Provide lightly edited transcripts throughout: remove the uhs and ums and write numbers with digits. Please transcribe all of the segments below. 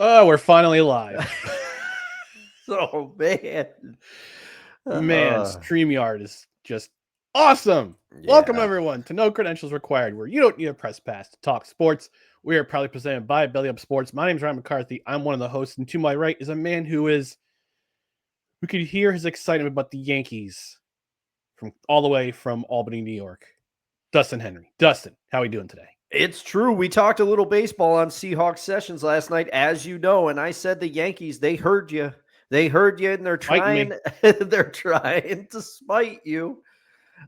Oh, we're finally live. Oh, man. Man, Uh, StreamYard is just awesome. Welcome, yeah. everyone, to No Credentials Required, where you don't need a press pass to talk sports. We are proudly presented by Belly Up Sports. My name is Ryan McCarthy. I'm one of the hosts, and to my right is a man who could hear his excitement about the Yankees from all the way from Albany, New York. Dustin Henry. Dustin, how are we doing today? It's true. We talked a little baseball on Seahawks sessions last night, as you know, and I said the Yankees, they heard you. They heard you, and they're Fighting trying me. they're trying to spite you.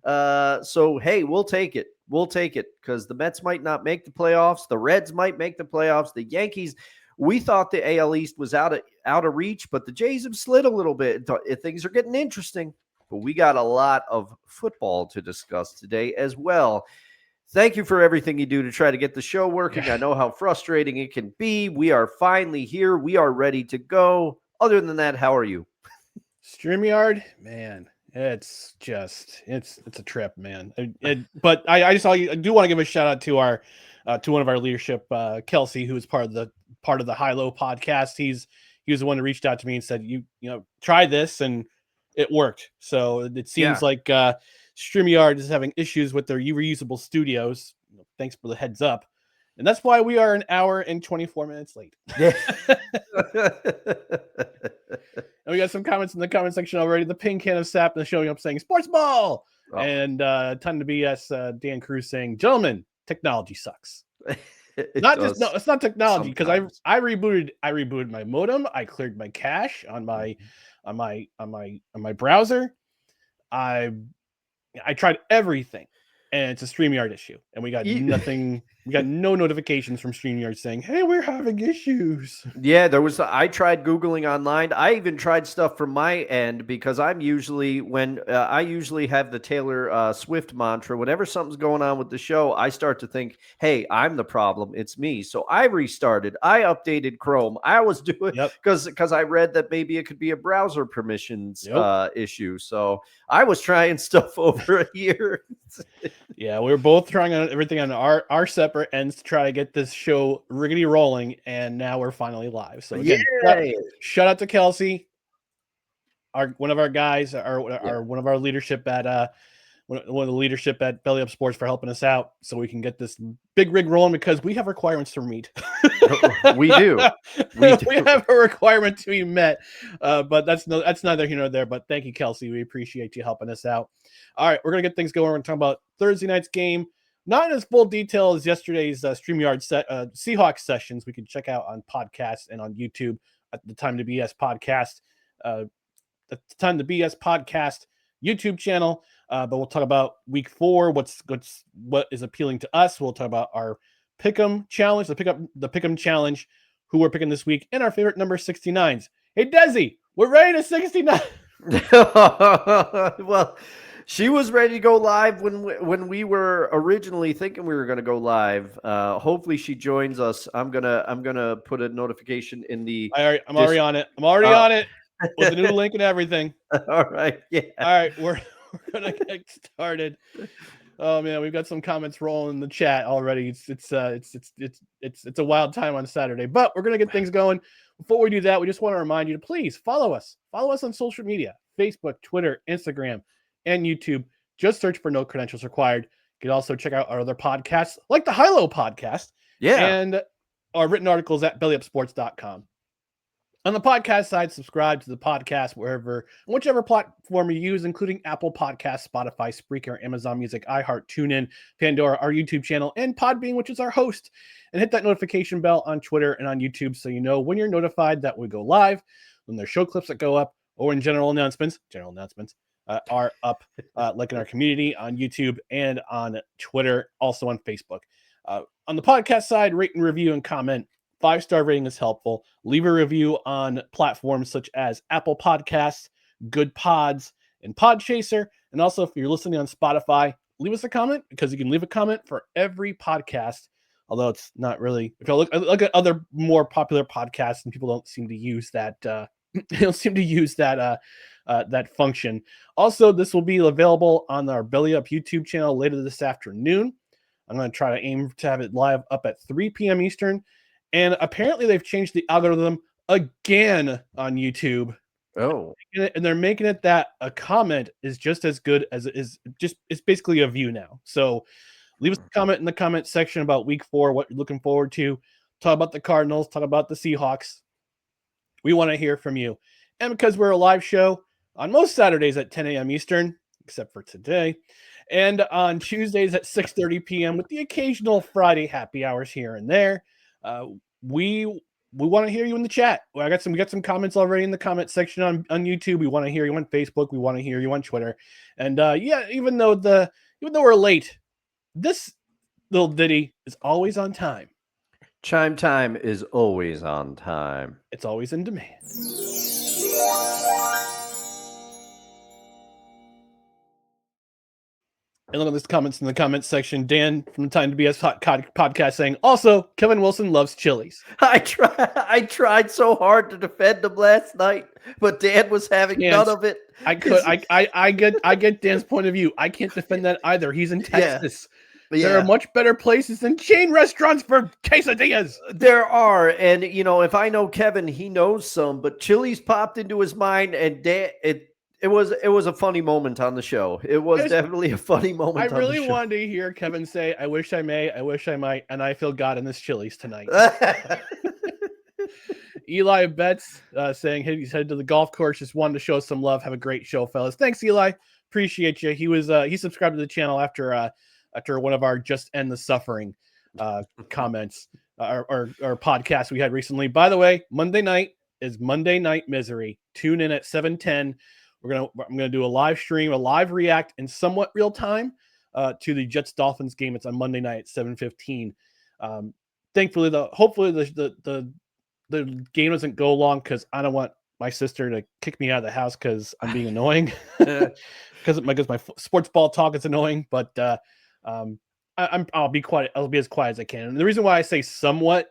So hey, we'll take it. We'll take it because the Mets might not make the playoffs. The Reds might make the playoffs. The Yankees, we thought the AL East was out of reach, but the Jays have slid a little bit. Things are getting interesting. But we got a lot of football to discuss today as well. Thank you for everything you do to try to get the show working. I know how frustrating it can be. We are finally here. We are ready to go. Other than that, how are you? StreamYard, man, it's a trip, man. But I do want to give a shout out to our to one of our leadership, Kelsey, who is part of the High Low podcast. He was the one who reached out to me and said, you try this, and it worked. So it seems Yeah. like StreamYard is having issues with their reusable studios. Thanks for the heads up. And that's why we are an hour and 24 minutes late. Yeah. And we got some comments in the comment section already. The pink can of sap is showing up saying sports ball. Oh, And ton to BS, Dan Cruz saying, gentlemen, technology sucks. it Not just does no, it's not technology because sometimes. I rebooted my modem. I cleared my cache on my browser. I I tried everything, and it's a StreamYard issue, and we got nothing. We got no notifications from StreamYard saying, "Hey, we're having issues." Yeah, I tried Googling online. I even tried stuff from my end because I usually have the Taylor Swift mantra. Whenever something's going on with the show, I start to think, hey, I'm the problem. It's me. So I restarted. I updated Chrome. I was doing Yep. because I read that maybe it could be a browser permissions Yep. issue. So I was trying stuff over here. Yeah, we were both trying on everything on our separate ends to try to get this show riggedy rolling, and now we're finally live. So again, Yay. shout out to Kelsey, one of our guys, Yeah. one of our leadership at one of the leadership at Belly Up Sports for helping us out so we can get this big rig rolling because we have requirements to meet. We do. We do. We have a requirement to be met, but that's neither here nor there. But thank you, Kelsey. We appreciate you helping us out. All right, we're gonna get things going. We're gonna talk about Thursday night's game, not in as full detail as yesterday's StreamYard Seahawks sessions. We can check out on podcasts and on YouTube at the Time to BS podcast. At the Time to BS podcast YouTube channel. But we'll talk about week 4, what is appealing to us. We'll talk about our pick'em challenge, the pick'em challenge, who we're picking this week, and our favorite number 69s. Hey Desi, we're ready to 69. Well, she was ready to go live when we were originally thinking we were going to go live. Hopefully, she joins us. I'm gonna put a notification in the. I'm already on it. I'm already Uh, on it with the new link and everything. all right, yeah. All right, we're gonna get started. Oh man, we've got some comments rolling in the chat already. It's a wild time on Saturday, but we're gonna get things going. Before we do that, we just want to remind you to please follow us. Follow us on social media: Facebook, Twitter, Instagram, and YouTube. Just search for No Credentials Required. You can also check out our other podcasts, like the High Low podcast, Yeah. and our written articles at bellyupsports.com. On the podcast side, subscribe to the podcast whichever platform you use, including Apple Podcasts, Spotify, Spreaker, Amazon Music, iHeart, TuneIn, Pandora, our YouTube channel, and Podbean, which is our host. And hit that notification bell on Twitter and on YouTube so you know when you're notified that we go live, when there's show clips that go up, or when general announcements are up, like in our community on YouTube and on Twitter, also on Facebook. On the podcast side, rate and review and comment. 5-star rating is helpful. Leave a review on platforms such as Apple Podcasts, Good Pods, and Podchaser. And also, if you're listening on Spotify, leave us a comment because you can leave a comment for every podcast. Although it's not really, if you look at other more popular podcasts, and people don't seem to use that, that function. Also, this will be available on our Belly Up YouTube channel later this afternoon. I'm going to try to aim to have it live up at 3 p.m. Eastern. And apparently they've changed the algorithm again on YouTube. Oh, And they're making it that a comment is just as good as it is. Just it's basically a view now. So leave us a comment in the comment section about week 4, what you're looking forward to. Talk about the Cardinals, talk about the Seahawks. We want to hear from you. And because we're a live show on most Saturdays at 10 a.m. Eastern, except for today, and on Tuesdays at 6:30 p.m. with the occasional Friday happy hours here and there, we want to hear you in the chat. We got some comments already in the comment section on YouTube. We want to hear you on Facebook. We want to hear you on Twitter. And even though we're late, this little ditty is always on time. chime time is always on time. It's always in demand. And look at this comments in the comments section. Dan from the Time to BS podcast saying, also, Kevin Wilson loves Chili's. I tried so hard to defend him last night, but Dan was having none of it. I get Dan's point of view. I can't defend that either. He's in Texas. Yeah. There are much better places than chain restaurants for quesadillas. There are. And, if I know Kevin, he knows some, but Chili's popped into his mind, and Dan, it was a funny moment on the show. It was definitely a funny moment. I really wanted to hear Kevin say, I wish I may, I wish I might, and I feel God in this Chili's tonight. Eli Betts saying he's headed to the golf course, just wanted to show some love. Have a great show, fellas. Thanks, Eli. Appreciate you. He subscribed to the channel after one of our Just End the Suffering comments or podcast we had recently. By the way, Monday night is Monday Night Misery. Tune in at 7:10. I'm gonna do a live stream, a live react in somewhat real time to the Jets Dolphins game. It's on Monday night at 7:15. Thankfully, hopefully the game doesn't go long because I don't want my sister to kick me out of the house because I'm being annoying because my sports ball talk is annoying. But I'll be quiet. I'll be as quiet as I can. And the reason why I say somewhat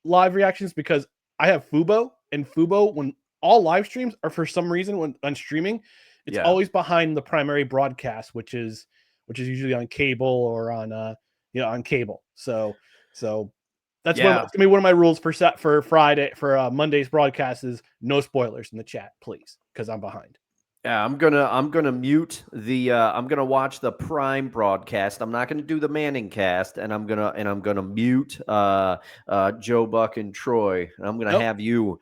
live reactions because I have Fubo, and Fubo, when all live streams are for some reason when on streaming, it's always behind the primary broadcast, which is usually on cable or on cable. So that's gonna be one of my rules for Friday for Monday's broadcast is no spoilers in the chat, please, because I'm behind. Yeah, I'm gonna mute the I'm gonna watch the Prime broadcast. I'm not gonna do the Manning cast, and I'm gonna mute Joe Buck and Troy. And I'm gonna have you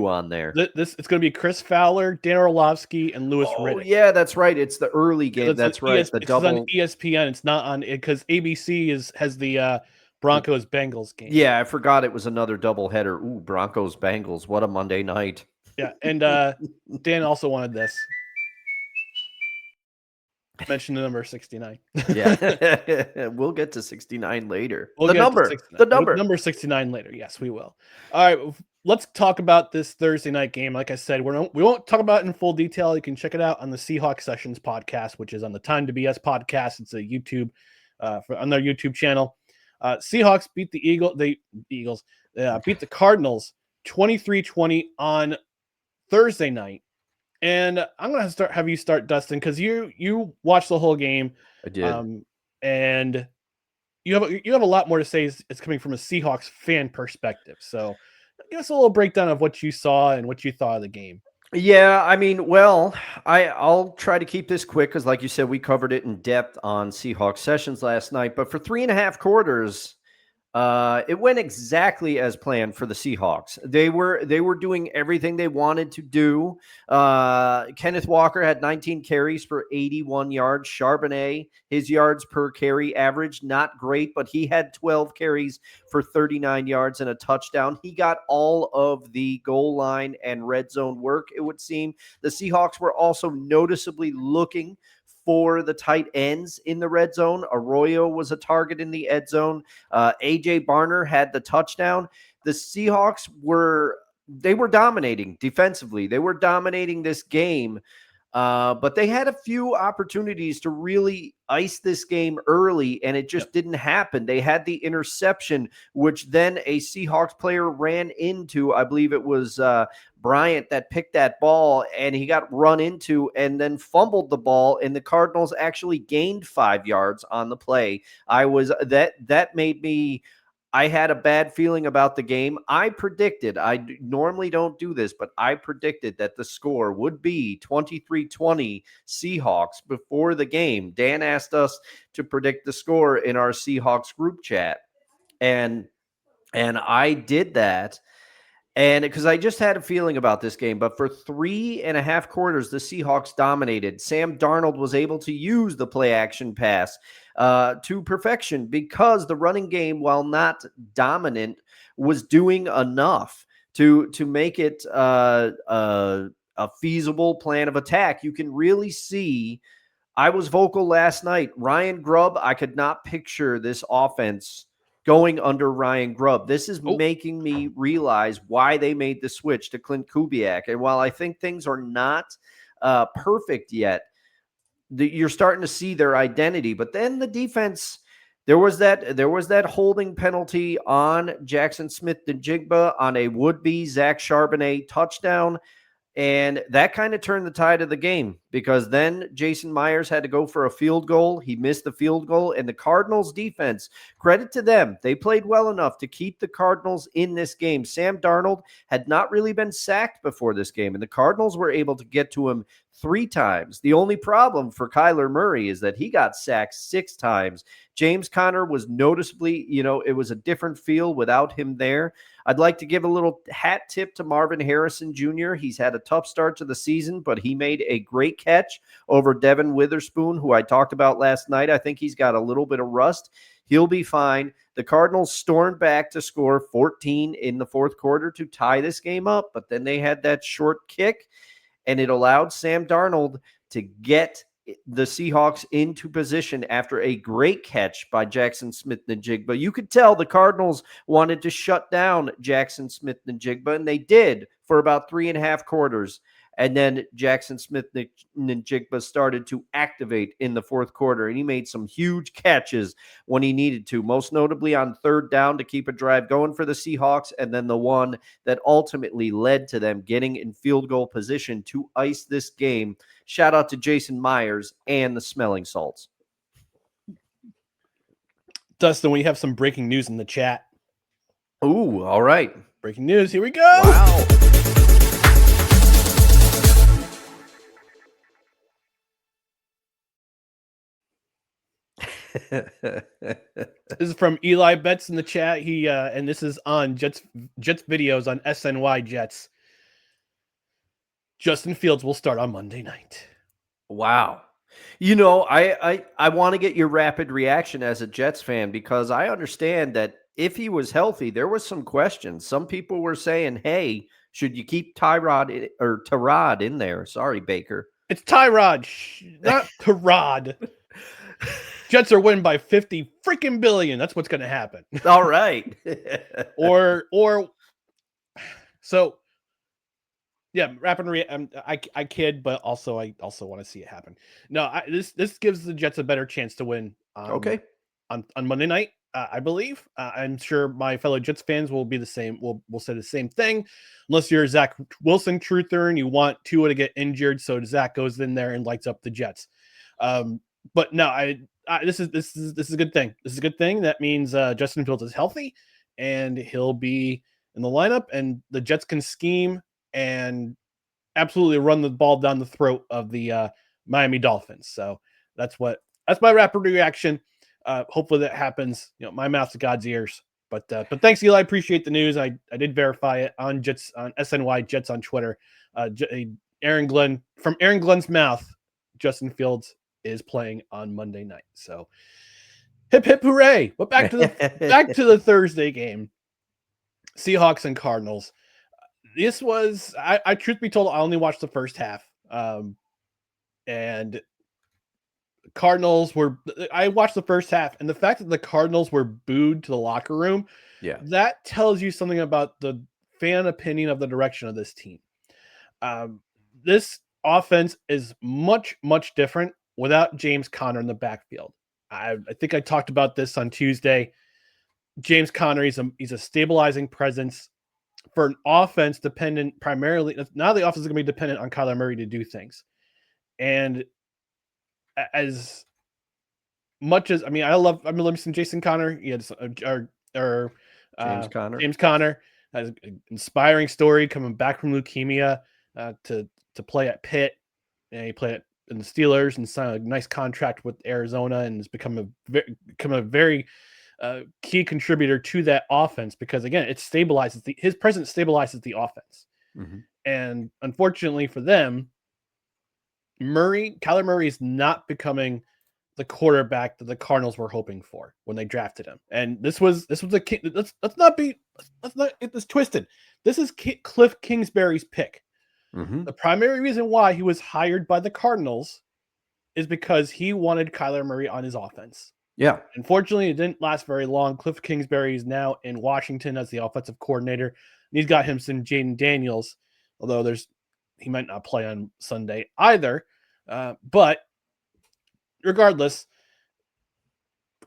on there. It's gonna be Chris Fowler, Dan Orlovsky, and Louis Riddick. Yeah, that's right. It's the early game. That's right. The double. It's on ESPN. It's not on it because ABC has the Broncos Bengals game. Yeah, I forgot it was another doubleheader. Ooh, Broncos Bengals. What a Monday night. Yeah, and Dan also wanted this. Mention the number 69. Yeah, we'll get to 69 later. The number 69 later. Yes, we will. All right, let's talk about this Thursday night game. Like I said, we won't talk about it in full detail. You can check it out on the Seahawks Sessions podcast, which is on the Time to BS podcast. It's a YouTube on their YouTube channel. Seahawks beat the Eagles. The Eagles beat the Cardinals 23-20 on Thursday night. And I'm going to have you start, Dustin, because you watched the whole game. I did. And you have a lot more to say. It's coming from a Seahawks fan perspective. So give us a little breakdown of what you saw and what you thought of the game. Yeah, I mean, well, I'll try to keep this quick because, like you said, we covered it in depth on Seahawks Sessions last night. But for 3.5 quarters, it went exactly as planned for the Seahawks. They were doing everything they wanted to do. Kenneth Walker had 19 carries for 81 yards. Charbonnet, his yards per carry average, not great, but he had 12 carries for 39 yards and a touchdown. He got all of the goal line and red zone work, it would seem. The Seahawks were also noticeably looking for the tight ends in the red zone. Arroyo was a target in the end zone. AJ Barner had the touchdown. The Seahawks were dominating defensively. They were dominating this game, but they had a few opportunities to really ice this game early, and it just didn't happen. They had the interception, which then a Seahawks player ran into. I believe it was Bryant that picked that ball, and he got run into and then fumbled the ball, and the Cardinals actually gained 5 yards on the play. That made me I had a bad feeling about the game. I predicted, normally don't do this, but I predicted that the score would be 23-20 Seahawks before the game. Dan asked us to predict the score in our Seahawks group chat. And I did that. And because I just had a feeling about this game, but for 3.5 quarters, the Seahawks dominated. Sam Darnold was able to use the play action pass to perfection because the running game, while not dominant, was doing enough to make it a feasible plan of attack. You can really see. I was vocal last night. Ryan Grubb, I could not picture this offense going under Ryan Grubb. This is making me realize why they made the switch to Clint Kubiak. And while I think things are not perfect yet, you're starting to see their identity. But then the defense, there was that holding penalty on Jackson Smith-Njigba on a would-be Zach Charbonnet touchdown. And that kind of turned the tide of the game because then Jason Myers had to go for a field goal. He missed the field goal. And the Cardinals defense, credit to them, they played well enough to keep the Cardinals in this game. Sam Darnold had not really been sacked before this game, and the Cardinals were able to get to him 3 times. The only problem for Kyler Murray is that he got sacked 6 times. James Conner was noticeably, it was a different feel without him there. I'd like to give a little hat tip to Marvin Harrison Jr. He's had a tough start to the season, but he made a great catch over Devin Witherspoon, who I talked about last night. I think he's got a little bit of rust. He'll be fine. The Cardinals stormed back to score 14 in the fourth quarter to tie this game up, but then they had that short kick, and it allowed Sam Darnold to get the Seahawks into position after a great catch by Jackson Smith-Njigba. You could tell the Cardinals wanted to shut down Jackson Smith-Njigba, and they did for about 3.5 quarters. And then Jackson Smith-Njigba started to activate in the fourth quarter, and he made some huge catches when he needed to, most notably on 3rd down to keep a drive going for the Seahawks, and then the one that ultimately led to them getting in field goal position to ice this game. Shout out to Jason Myers and the Smelling Salts. Dustin, we have some breaking news in the chat. Ooh, all right. Breaking news. Here we go. Wow. This is from Eli Betts in the chat. He and this is on Jets videos on SNY Jets. Justin Fields will start on Monday night. Wow. I want to get your rapid reaction as a Jets fan because I understand that if he was healthy, there was some questions. Some people were saying, hey, should you keep Tyrod in there? Sorry, Baker. It's Tyrod, not Tyrod. Jets are winning by 50 freaking billion. That's what's going to happen. All right. So yeah, I kid, but also I want to see it happen. No, this gives the Jets a better chance to win. Okay. On Monday night, I believe. I'm sure my fellow Jets fans will be the same. Will say the same thing, unless you're a Zach Wilson truther and you want Tua to get injured, so Zach goes in there and lights up the Jets. But no, this is a good thing. This is a good thing. That means Justin Fields is healthy and he'll be in the lineup, and the Jets can scheme and absolutely run the ball down the throat of the Miami Dolphins. So that's my rapid reaction. Hopefully that happens. My mouth to God's ears. But thanks, Eli. I appreciate the news. I did verify it on SNY Jets on Twitter. Aaron Glenn, from Aaron Glenn's mouth, Justin Fields is playing on Monday night. So hip hip hooray. But back to the Thursday game. Seahawks and Cardinals. This was, I truth be told, I only watched the first half. And Cardinals I watched the first half, and the fact that the Cardinals were booed to the locker room, that tells you something about the fan opinion of the direction of this team. This offense is much, much different without James Conner in the backfield. I think I talked about this on Tuesday. James Conner, he's a stabilizing presence for an offense dependent primarily. Now the offense is going to be dependent on Kyler Murray to do things. And as much as, I love some Jason Conner. He had James Conner has an inspiring story coming back from leukemia to play at Pitt. And he played in the Steelers and signed a nice contract with Arizona and has become a very key contributor to that offense because, again, it stabilizes his presence stabilizes the offense. Mm-hmm. And unfortunately for them, Kyler Murray is not becoming the quarterback that the Cardinals were hoping for when they drafted him. And this was a king. Let's not get this twisted. This is Cliff Kingsbury's pick. Mm-hmm. The primary reason why he was hired by the Cardinals is because he wanted Kyler Murray on his offense. Yeah. Unfortunately, it didn't last very long. Cliff Kingsbury is now in Washington as the offensive coordinator. And he's got him some Jaden Daniels, although he might not play on Sunday either. But regardless,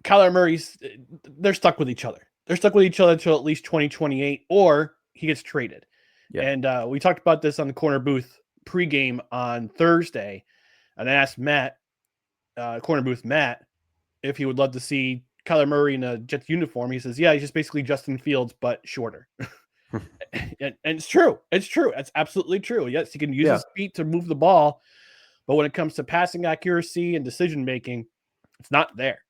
Kyler Murray's they're stuck with each other. They're stuck with each other until at least 2028, or he gets traded. Yeah. And we talked about this on the corner booth pregame on Thursday, and I asked corner booth Matt, if he would love to see Kyler Murray in a Jets uniform. He says, yeah, he's just basically Justin Fields, but shorter. and it's true. It's true. It's absolutely true. Yes, he can use his feet to move the ball, but when it comes to passing accuracy and decision-making, it's not there.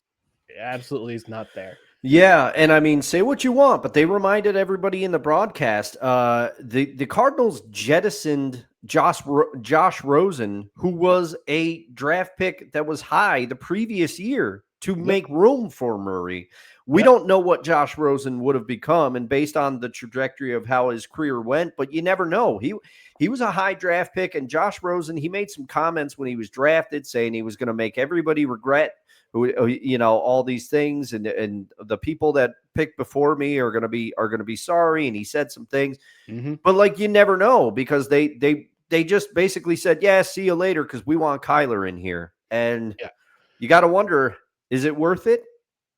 It absolutely is not there. Yeah, and I mean, say what you want, but they reminded everybody in the broadcast, the Cardinals jettisoned Josh Rosen, who was a draft pick that was high the previous year, to make room for Murray. We don't know what Josh Rosen would have become, and based on the trajectory of how his career went, but you never know. He was a high draft pick, and Josh Rosen, he made some comments when he was drafted saying he was going to make everybody regret all these things, and the people that picked before me are going to be sorry. And he said some things, but like, you never know, because they just basically said, yeah, see you later, because we want Kyler in here. And you got to wonder, is it worth it?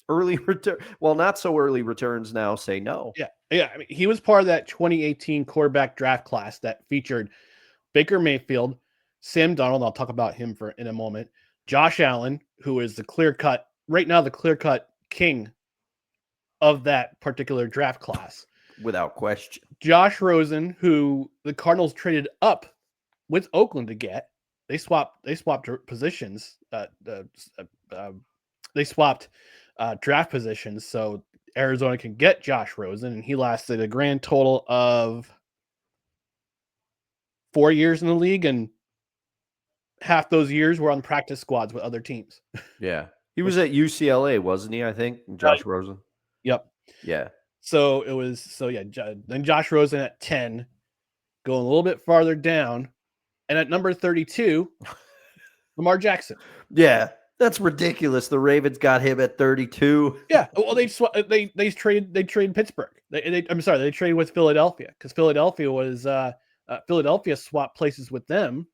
Early return? Well, not so early returns now say no. Yeah. I mean, he was part of that 2018 quarterback draft class that featured Baker Mayfield, Sam Darnold. I'll talk about him in a moment. Josh Allen, who is the clear-cut king of that particular draft class, without question. Josh Rosen, who the Cardinals traded up with Oakland to get. They swapped positions. They swapped draft positions so Arizona can get Josh Rosen, and he lasted a grand total of 4 years in the league, and half those years were on practice squads with other teams. Yeah. He was at UCLA, wasn't he? I think Josh Rosen. Yep. Yeah. So then Josh Rosen at 10, going a little bit farther down, and at number 32, Lamar Jackson. Yeah. That's ridiculous. The Ravens got him at 32. Yeah. Well, they traded Pittsburgh. They traded with Philadelphia, because Philadelphia swapped places with them,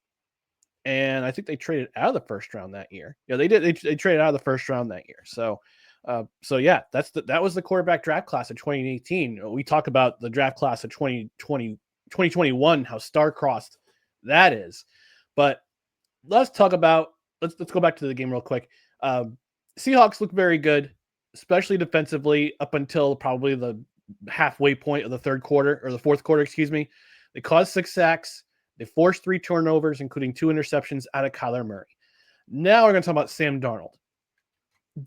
and I think they traded out of the first round that year. Yeah, they did. They traded out of the first round that year. So that was the quarterback draft class of 2018. We talk about the draft class of 2021, how star-crossed that is. But let's go back to the game real quick. Seahawks look very good, especially defensively, up until probably the halfway point of the fourth quarter, excuse me. They caused 6 sacks. They forced 3 turnovers, including 2 interceptions out of Kyler Murray. Now we're going to talk about Sam Darnold.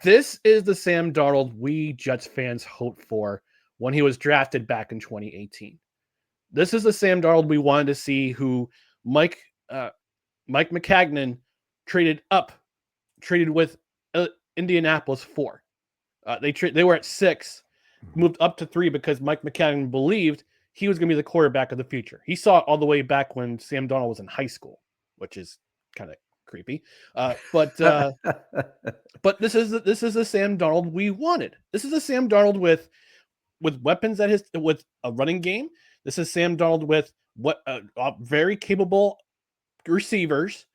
This is the Sam Darnold we Jets fans hoped for when he was drafted back in 2018. This is the Sam Darnold we wanted to see, who Mike McCagnon traded with Indianapolis for. They were at 6, moved up to 3 because Mike McCagnon believed he was going to be the quarterback of the future. He saw it all the way back when Sam Darnold was in high school, which is kind of creepy. But this is the Sam Darnold we wanted. This is a Sam Darnold with weapons with a running game. This is Sam Darnold with very capable receivers,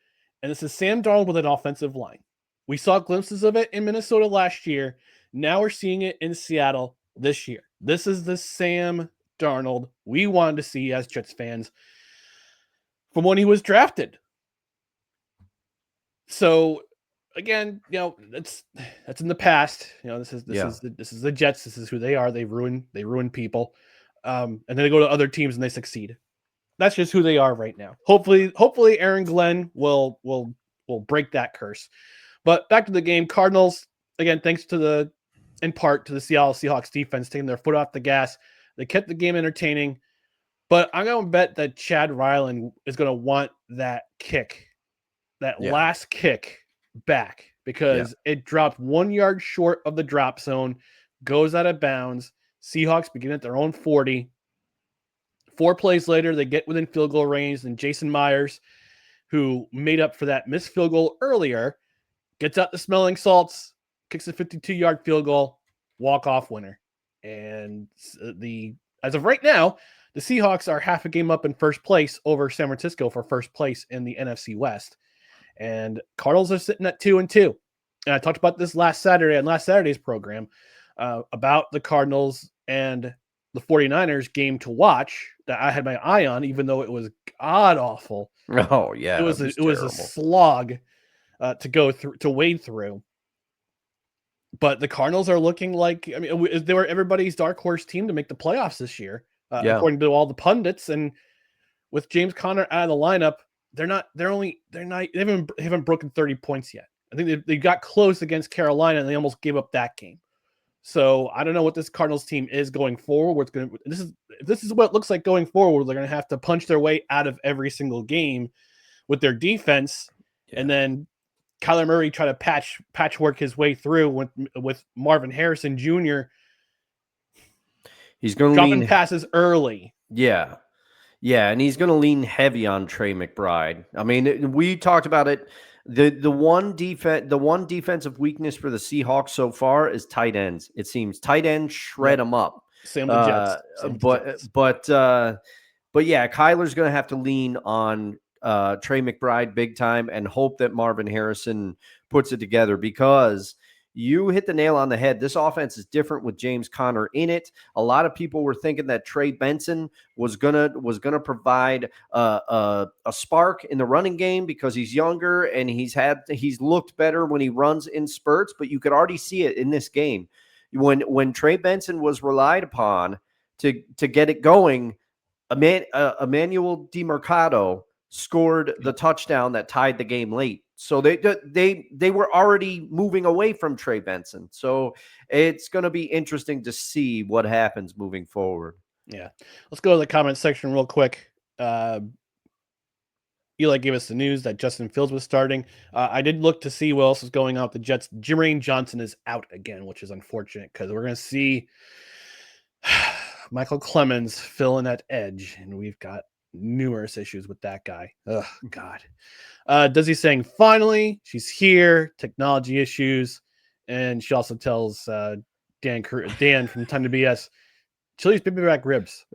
and this is Sam Darnold with an offensive line. We saw glimpses of it in Minnesota last year. Now we're seeing it in Seattle this year. This is the Sam Darnold we wanted to see as Jets fans from when he was drafted. So again, that's in the past. This is the Jets. This is who they are. They ruin people, and then they go to other teams and they succeed. That's just who they are right now. Hopefully, Aaron Glenn will break that curse. But back to the game, Cardinals again. Thanks in part to the Seattle Seahawks defense taking their foot off the gas. They kept the game entertaining. But I'm going to bet that Chad Ryland is going to want that kick, last kick back, because it dropped 1 yard short of the drop zone, goes out of bounds. Seahawks begin at their own 40. 4 plays later, they get within field goal range, and Jason Myers, who made up for that missed field goal earlier, gets out the smelling salts, kicks a 52-yard field goal, walk-off winner. And as of right now, the Seahawks are half a game up in first place over San Francisco for first place in the NFC West. And Cardinals are sitting at 2-2. And I talked about this last Saturday on last Saturday's program about the Cardinals and the 49ers game to watch that I had my eye on, even though it was god awful. Oh yeah. It was a slog to wade through. But the Cardinals are looking like, they were everybody's dark horse team to make the playoffs this year, according to all the pundits. And with James Conner out of the lineup, they haven't broken 30 points yet. I think they got close against Carolina and they almost gave up that game. So I don't know what this Cardinals team is going forward. This is what it looks like going forward. They're going to have to punch their way out of every single game with their defense, and then Kyler Murray try to patchwork his way through with Marvin Harrison Jr. He's going to dropping passes early. Yeah, and he's going to lean heavy on Trey McBride. I mean, we talked about it. The one defensive weakness for the Seahawks so far is tight ends. It seems tight ends shred them up. Same with Jets. But yeah, Kyler's going to have to lean on Trey McBride big time and hope that Marvin Harrison puts it together, because you hit the nail on the head. This offense is different with James Conner in it. A lot of people were thinking that Trey Benson was gonna provide a spark in the running game because he's younger and he's looked better when he runs in spurts. But you could already see it in this game when Trey Benson was relied upon to get it going. Emmanuel DiMercado scored the touchdown that tied the game late. So they were already moving away from Trey Benson. So it's going to be interesting to see what happens moving forward. Yeah. Let's go to the comment section real quick. Eli gave us the news that Justin Fields was starting. I did look to see what else was going on with the Jets. Jermaine Johnson is out again, which is unfortunate because we're going to see Michael Clemens fill in that edge, and we've got numerous issues with that guy. Oh, God. Desi's saying, finally, she's here. Technology issues. And she also tells Dan from Time to BS, Chili's baby back ribs.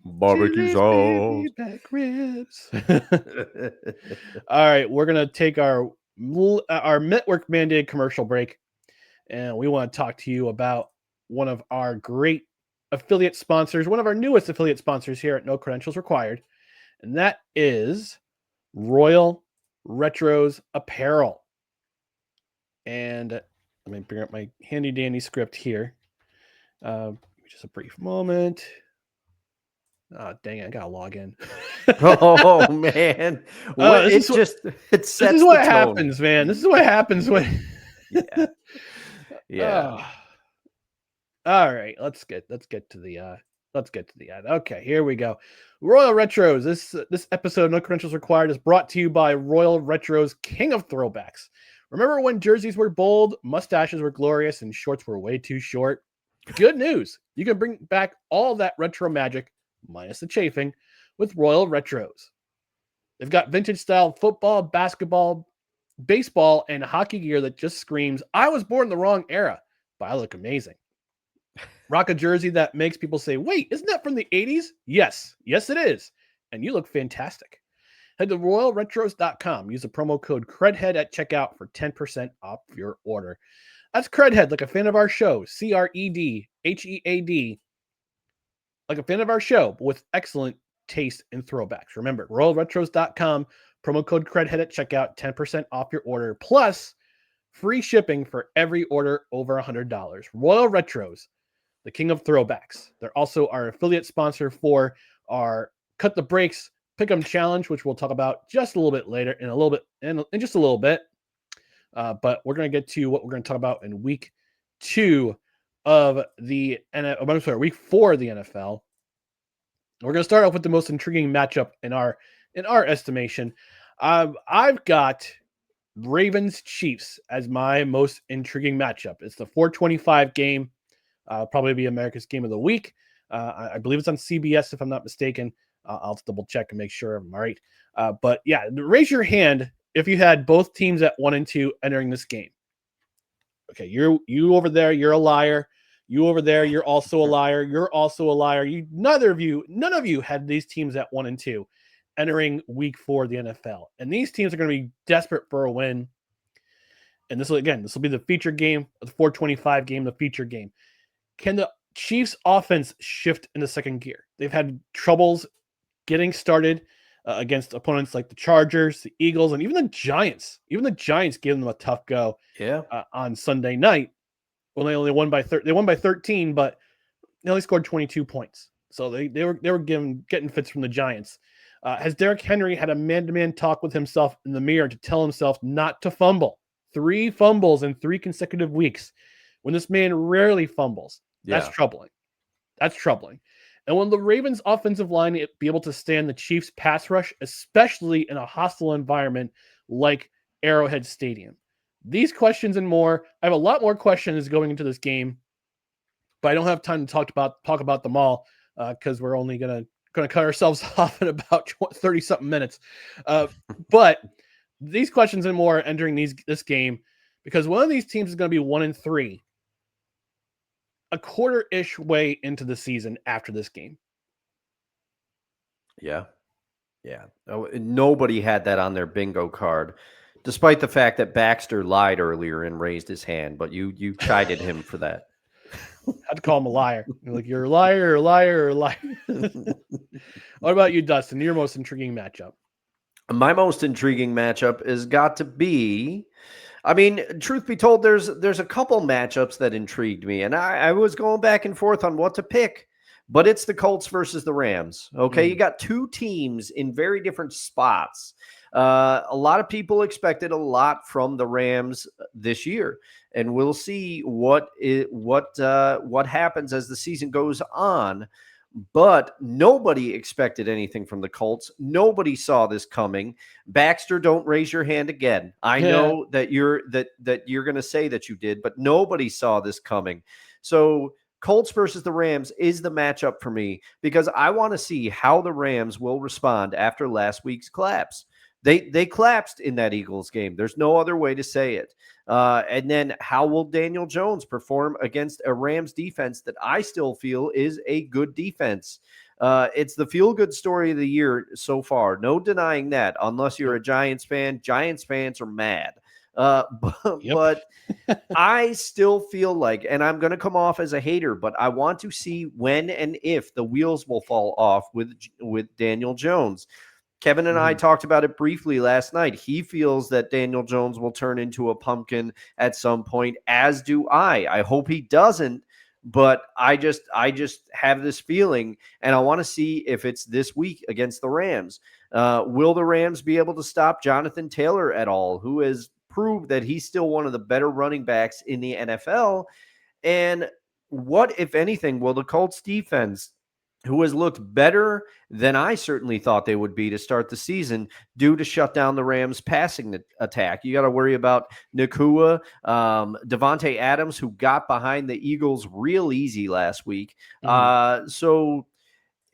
Barbecue's off. Baby back ribs. All right, we're going to take our network mandated commercial break. And we want to talk to you about one of our great affiliate sponsors, one of our newest affiliate sponsors here at No Credentials Required. And that is Royal Retros Apparel. And let me bring up my handy dandy script here. Just a brief moment. Oh, dang it. I got to log in. Oh, man. This is what happens, man. This is what happens when. Yeah. All right. Let's get to the ad. Okay, here we go. Royal Retros. This episode of No Credentials Required is brought to you by Royal Retros, King of Throwbacks. Remember when jerseys were bold, mustaches were glorious, and shorts were way too short? Good news. You can bring back all that retro magic, minus the chafing, with Royal Retros. They've got vintage style football, basketball, baseball, and hockey gear that just screams, I was born in the wrong era, but I look amazing. Rock a jersey that makes people say, wait, isn't that from the 80s? Yes, it is. And you look fantastic. Head to royalretros.com. Use the promo code CREDHEAD at checkout for 10% off your order. That's CREDHEAD, like a fan of our show. CREDHEAD, like a fan of our show, but with excellent taste in throwbacks. Remember, royalretros.com, promo code CREDHEAD at checkout, 10% off your order. Plus, free shipping for every order over $100. Royal Retros, the king of throwbacks. They're also our affiliate sponsor for our Cut the Breaks Pick'em Challenge, which we'll talk about just a little bit later in just a little bit. But we're going to get to what we're going to talk about in week 2 of the week 4 of the NFL. We're going to start off with the most intriguing matchup in our estimation. I've got Ravens Chiefs as my most intriguing matchup. It's the 425 game, probably be America's game of the week. I believe it's on CBS if I'm not mistaken. I'll double check and make sure I'm right. But yeah, raise your hand if you had both teams at 1-2 entering this game. Okay, you over there, you're a liar. You over there, you're also a liar. You're also a liar. None of you had these teams at 1-2 entering week 4 of the NFL. And these teams are going to be desperate for a win. And this will be the feature game, the 425 game, the feature game. Can the Chiefs offense shift into second gear? They've had troubles getting started against opponents like the Chargers, the Eagles, and even the Giants. Even the Giants gave them a tough go on Sunday night. Well, they only won by 13, but they only scored 22 points. So they were getting fits from the Giants. Has Derrick Henry had a man-to-man talk with himself in the mirror to tell himself not to fumble? 3 fumbles in 3 consecutive weeks when this man rarely fumbles. That's troubling. That's troubling. And when the Ravens offensive line be able to stand the Chiefs pass rush, especially in a hostile environment like Arrowhead Stadium. These questions and more. I have a lot more questions going into this game, but I don't have time to talk about them all because we're only gonna cut ourselves off in about 30-something minutes. But these questions and more are entering this game because one of these teams is going to be 1-3, a quarter-ish way into the season after this game. Yeah. Nobody had that on their bingo card, despite the fact that Baxter lied earlier and raised his hand, but you chided him for that. I had to call him a liar. You're like, you're a liar, you're a liar, you're a liar. What about you, Dustin? Your most intriguing matchup? My most intriguing matchup has got to be, I mean, truth be told, there's a couple matchups that intrigued me, and I was going back and forth on what to pick, but it's the Colts versus the Rams. Okay, you got 2 teams in very different spots. A lot of people expected a lot from the Rams this year, and we'll see what happens as the season goes on. But nobody expected anything from the Colts. Nobody saw this coming. Baxter, don't raise your hand again. I know that you're going to say that you did, but nobody saw this coming. So Colts versus the Rams is the matchup for me because I want to see how the Rams will respond after last week's collapse. They collapsed in that Eagles game. There's no other way to say it. And then how will Daniel Jones perform against a Rams defense that I still feel is a good defense? It's the feel-good story of the year so far. No denying that, unless you're a Giants fan. Giants fans are mad. But I still feel like, and I'm going to come off as a hater, but I want to see when and if the wheels will fall off with Daniel Jones. Kevin and I talked about it briefly last night. He feels that Daniel Jones will turn into a pumpkin at some point, as do I. I hope he doesn't, but I just have this feeling, and I want to see if it's this week against the Rams. Will the Rams be able to stop Jonathan Taylor at all, who has proved that he's still one of the better running backs in the NFL? And what, if anything, will the Colts defense, who has looked better than I certainly thought they would be to start the season, do to shut down the Rams' passing attack? You got to worry about Nakua, Devontae Adams, who got behind the Eagles real easy last week. So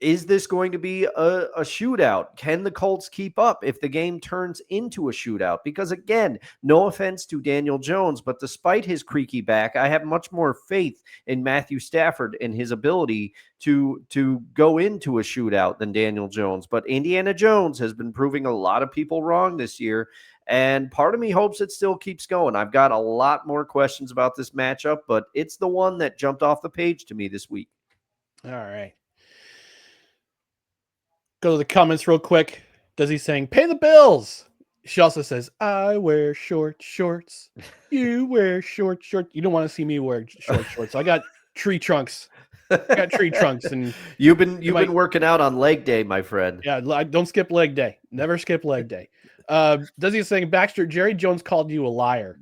is this going to be a shootout? Can the Colts keep up if the game turns into a shootout? Because again, no offense to Daniel Jones, but despite his creaky back, I have much more faith in Matthew Stafford and his ability to go into a shootout than Daniel Jones. But Indiana Jones has been proving a lot of people wrong this year, and part of me hopes it still keeps going. I've got a lot more questions about this matchup, but it's the one that jumped off the page to me this week. All right. Go to the comments real quick. Does he saying, pay the bills? She also says, "I wear short shorts. You wear short shorts. You don't want to see me wear short shorts. So I got tree trunks. I got tree trunks, and You've been my working out on leg day, my friend. yeah. Don't skip leg day. Never skip leg day." Does he saying Baxter? Jerry Jones called you a liar.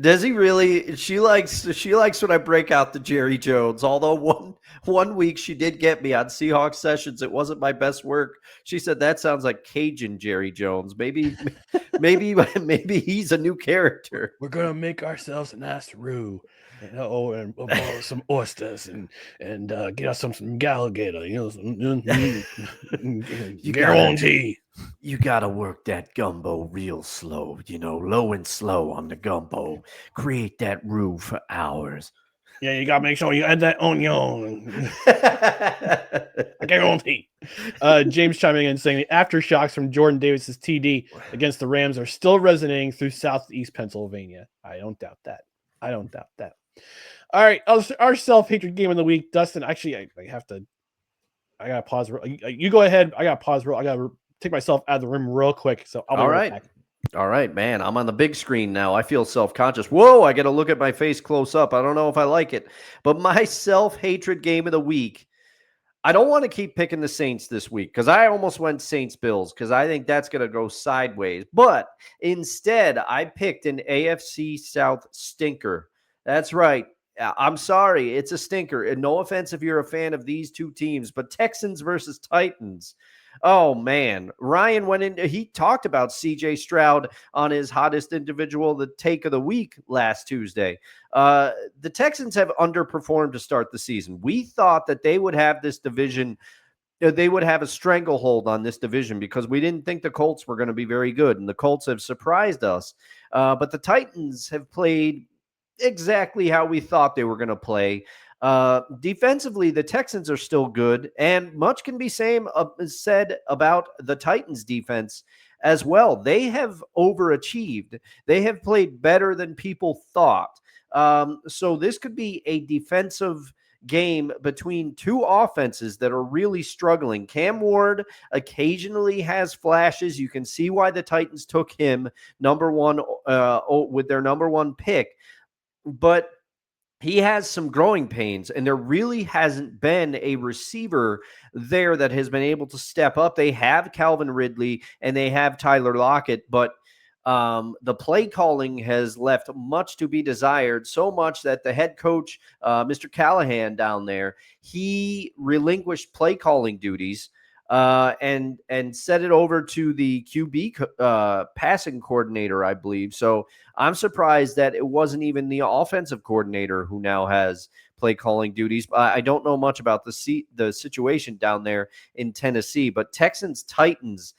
Does he really? She likes when I break out the Jerry Jones. Although one week she did get me on Seahawks sessions. It wasn't my best work. She said that sounds like Cajun Jerry Jones. Maybe he's a new character. We're gonna make ourselves a nice roux, and we'll boil some oysters and get us some alligator. Guarantee. You gotta work that gumbo real slow, low and slow on the gumbo. Create that roux for hours. Yeah, you gotta make sure you add that onion. I guarantee. James chiming in saying the aftershocks from Jordan Davis's TD against the Rams are still resonating through Southeast Pennsylvania. I don't doubt that. All right, our self-hatred game of the week, Dustin. Actually, I gotta pause. You go ahead. I gotta pause. I gotta take myself out of the room real quick. So I'll be right back. All right, man. I'm on the big screen now. I feel self-conscious. Whoa, I got to look at my face close up. I don't know if I like it. But my self-hatred game of the week, I don't want to keep picking the Saints this week because I almost went Saints-Bills because I think that's going to go sideways. But instead, I picked an AFC South stinker. That's right. I'm sorry. It's a stinker. And no offense if you're a fan of these two teams, but Texans versus Titans. Oh, man. Ryan went in. He talked about CJ Stroud on his hottest individual, the take of the week last Tuesday. The Texans have underperformed to start the season. We thought that they would have this division. They would have a stranglehold on this division because we didn't think the Colts were going to be very good, and the Colts have surprised us. But the Titans have played exactly how we thought they were going to play. Defensively, the Texans are still good, and much can be said about the Titans defense as well. They have overachieved. They have played better than people thought. So this could be a defensive game between two offenses that are really struggling. Cam Ward occasionally has flashes. You can see why the Titans took him number one with their number one pick, but he has some growing pains, and there really hasn't been a receiver there that has been able to step up. They have Calvin Ridley and they have Tyler Lockett, but the play calling has left much to be desired, so much that the head coach, Mr. Callahan down there, he relinquished play calling duties and set it over to the QB passing coordinator, I believe. So I'm surprised that it wasn't even the offensive coordinator who now has play calling duties. I don't know much about the situation down there in Tennessee, but Texans Titans,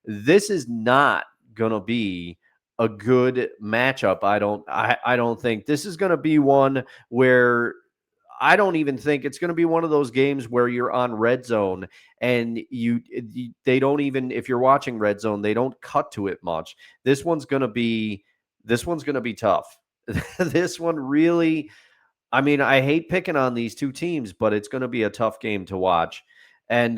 this is not going to be a good matchup. I don't think this is going to be one where I don't even think it's going to be one of those games where you're on Red Zone and they don't even, if you're watching Red Zone, they don't cut to it much. This one's going to be tough. This one really, I mean, I hate picking on these two teams, but it's going to be a tough game to watch. And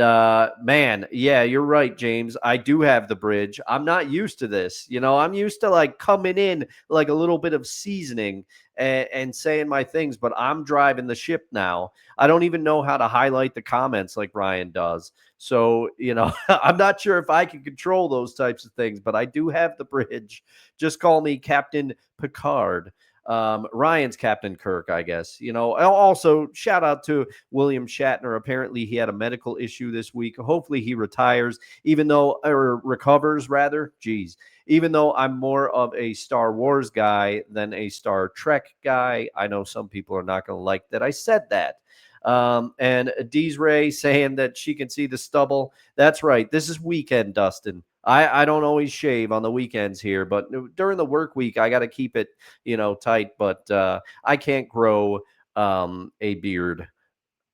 man, yeah, you're right, James. I do have the bridge. I'm not used to this. I'm used to like coming in like a little bit of seasoning and saying my things, but I'm driving the ship now. I don't even know how to highlight the comments like Ryan does. So, I'm not sure if I can control those types of things, but I do have the bridge. Just call me Captain Picard. Ryan's Captain Kirk, I guess. Also shout out to William Shatner. Apparently he had a medical issue this week. Hopefully he recovers, rather. Geez. Even though I'm more of a Star Wars guy than a Star Trek guy. I know some people are not going to like that I said that. And Desiree saying that she can see the stubble. That's right. This is weekend, Dustin. I don't always shave on the weekends here, but during the work week, I got to keep it, tight. But I can't grow a beard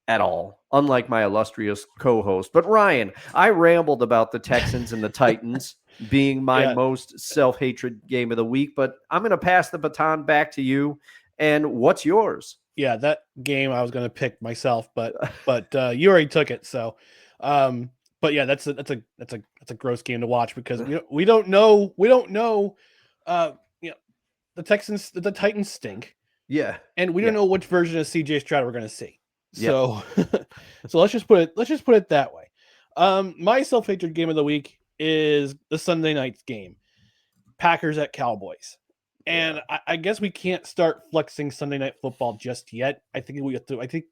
at all, unlike my illustrious co-host. But Ryan, I rambled about the Texans and the Titans being my most self-hatred game of the week, but I'm going to pass the baton back to you. And what's yours? Yeah, that game I was going to pick myself, but you already took it. So but yeah, that's a gross game to watch because we don't know the Titans stink. Yeah. And we don't know which version of CJ Stroud we're going to see. Yep. So so let's just put it that way. My self-hatred game of the week is the Sunday night game. Packers at Cowboys. And I guess we can't start flexing Sunday night football just yet. I think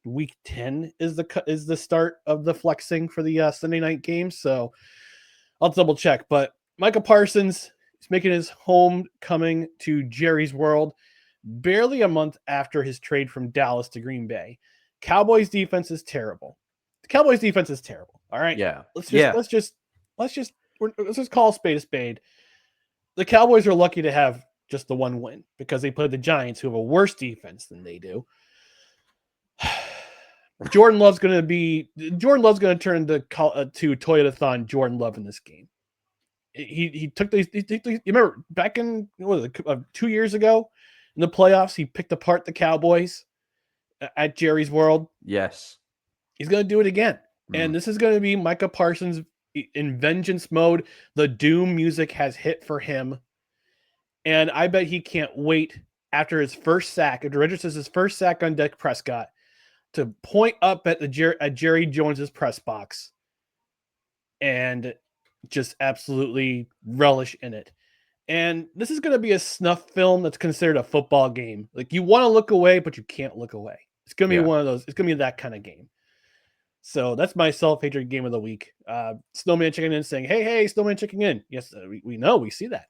week 10 is the start of the flexing for the Sunday night game. So I'll double check. But Micah Parsons is making his homecoming to Jerry's World barely a month after his trade from Dallas to Green Bay. Cowboys defense is terrible. The Cowboys defense is terrible. All right. Yeah. Let's just call a spade. The Cowboys are lucky to have just the one win because they played the Giants, who have a worse defense than they do. Jordan Love's going to turn into Toyotathon Jordan Love in this game. He took these. You remember back in 2 years ago in the playoffs, he picked apart the Cowboys at Jerry's World. Yes, he's going to do it again, and this is going to be Micah Parsons in vengeance mode. The doom music has hit for him. And I bet he can't wait after his first sack, after registers his first sack on Dak Prescott, to point up at Jerry Jones's press box and just absolutely relish in it. And this is going to be a snuff film that's considered a football game. Like, you want to look away, but you can't look away. It's going to be one of those. It's going to be that kind of game. So that's my self-hatred game of the week. Snowman checking in saying, hey, Snowman checking in. Yes, we know. We see that.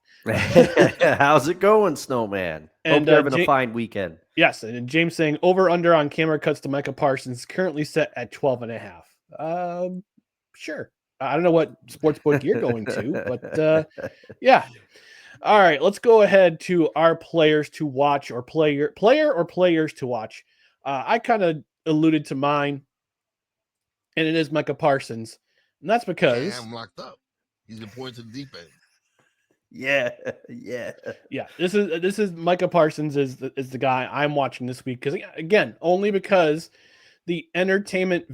How's it going, Snowman? And hope you're having a fine weekend. Yes, and James saying over-under on camera cuts to Micah Parsons currently set at 12.5. Sure. I don't know what sportsbook you're going to, but yeah. All right, let's go ahead to our players to watch or player or players to watch. I kind of alluded to mine. And it is Micah Parsons. And that's because I'm locked up. He's been pointed to the deep end. Yeah. This is Micah Parsons is the guy I'm watching this week because, again, only because of the entertainment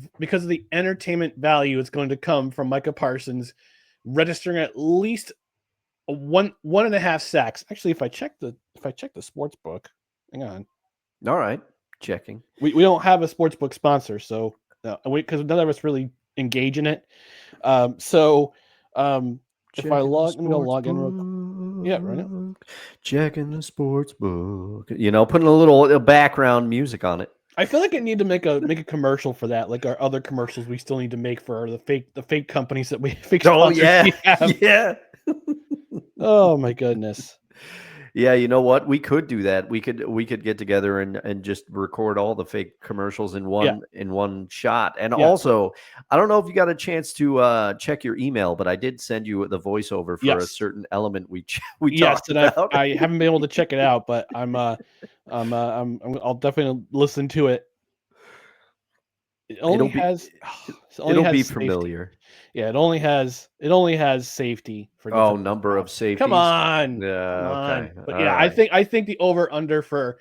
value is going to come from Micah Parsons registering at least one and a half sacks. Actually, if I check the sports book, hang on. All right, checking. We don't have a sports book sponsor, so. No, because none of us really engage in it. If I log, I'm gonna log in. Right. Checking the sports book. Putting a little background music on it. I feel like I need to make a commercial for that, like our other commercials we still need to make for the fake companies that we fake. Oh yeah, we have. Yeah. Oh my goodness. Yeah, you know what? We could do that. We could get together and just record all the fake commercials in one shot. And also, I don't know if you got a chance to check your email, but I did send you the voiceover for a certain element we talked about. I haven't been able to check it out, but I'll definitely listen to it. It'll be familiar. Yeah, it only has safety for number of safeties. Come on. Yeah, come okay. on. But yeah, right. I think the over under for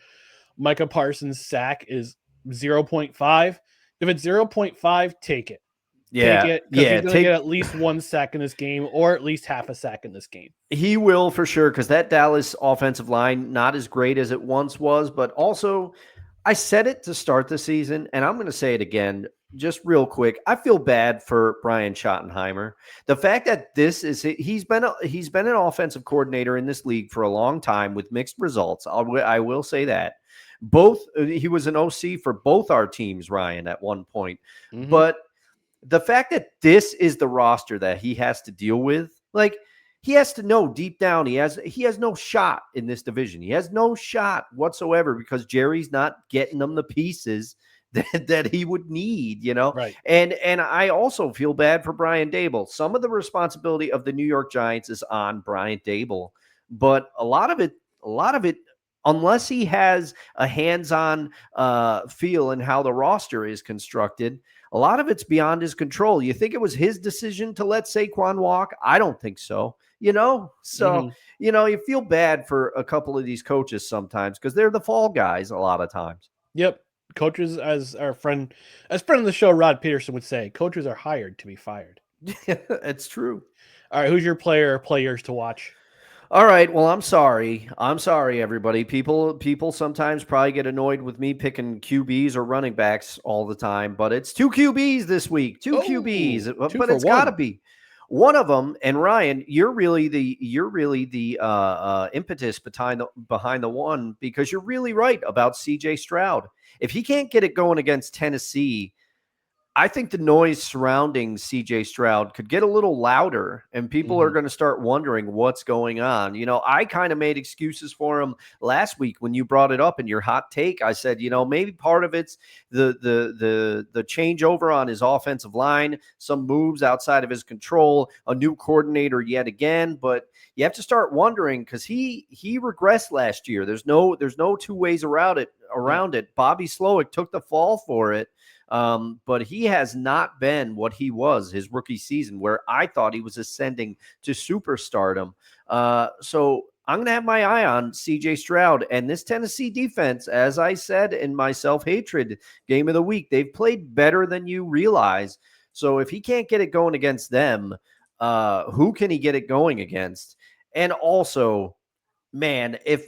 Micah Parsons' sack is 0.5. If it's 0.5, take it. Yeah. Take it, because he's going to get at least one sack in this game or at least half a sack in this game. He will for sure, because that Dallas offensive line, not as great as it once was, but also I said it to start the season, and I'm going to say it again. Just real quick, I feel bad for Brian Schottenheimer. The fact that he's been an offensive coordinator in this league for a long time with mixed results. I will say that. He was an OC for both our teams, Ryan, at one point. Mm-hmm. But the fact that this is the roster that he has to deal with, like, he has to know deep down he has no shot in this division. He has no shot whatsoever because Jerry's not getting them the pieces that he would need, Right. And I also feel bad for Brian Daboll. Some of the responsibility of the New York Giants is on Brian Daboll, but a lot of it, unless he has a hands-on feel in how the roster is constructed, a lot of it's beyond his control. You think it was his decision to let Saquon walk? I don't think so. So, you feel bad for a couple of these coaches sometimes because they're the fall guys a lot of times. Yep. Coaches, as our friend of the show, Rod Peterson, would say, coaches are hired to be fired. It's true. All right, who's your player or players to watch? All right. Well, I'm sorry. I'm sorry, everybody. People sometimes probably get annoyed with me picking QBs or running backs all the time, but it's two QBs this week. Two QBs, Two but for it's got to one. be one of them. And Ryan, you're really the impetus behind the one, because you're really right about CJ Stroud. If he can't get it going against Tennessee, I think the noise surrounding CJ Stroud could get a little louder, and people are going to start wondering what's going on. I kind of made excuses for him last week when you brought it up in your hot take. I said, maybe part of it's the changeover on his offensive line, some moves outside of his control, a new coordinator yet again. But you have to start wondering, because he regressed last year. There's no two ways around it. Bobby Slowick took the fall for it. But he has not been what he was his rookie season, where I thought he was ascending to superstardom. So I'm going to have my eye on CJ Stroud and this Tennessee defense. As I said in my self-hatred game of the week, they've played better than you realize. So if he can't get it going against them, who can he get it going against? And also, man, if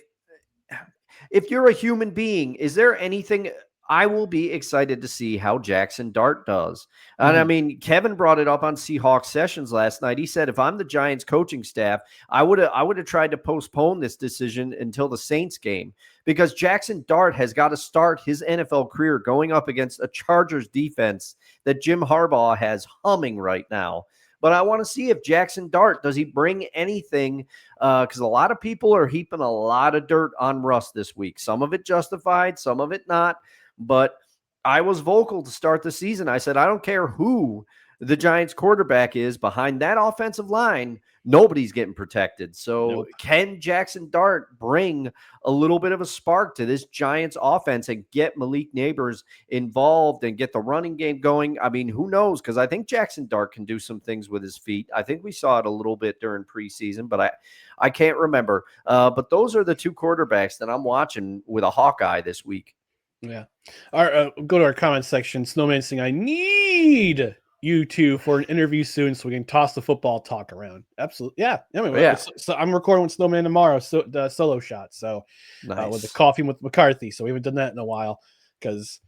you're a human being, is there anything? I will be excited to see how Jackson Dart does. And I mean, Kevin brought it up on Seahawks Sessions last night. He said, if I'm the Giants coaching staff, I would have tried to postpone this decision until the Saints game, because Jackson Dart has got to start his NFL career going up against a Chargers defense that Jim Harbaugh has humming right now. But I want to see if Jackson Dart, does he bring anything? Because a lot of people are heaping a lot of dirt on Russ this week. Some of it justified, some of it not. But I was vocal to start the season. I said, I don't care who the Giants quarterback is behind that offensive line, nobody's getting protected. So Can Jackson Dart bring a little bit of a spark to this Giants offense and get Malik Neighbors involved and get the running game going? I mean, who knows? Because I think Jackson Dart can do some things with his feet. I think we saw it a little bit during preseason, but I can't remember. But those are the two quarterbacks that I'm watching with a Hawkeye this week. Yeah. All right, go to our comment section. Snowman saying, I need you two for an interview soon so we can toss the football talk around. Absolutely. Yeah. I mean, so I'm recording with Snowman tomorrow, so the solo shot. So nice. With the coffee with McCarthy. So we haven't done that in a while because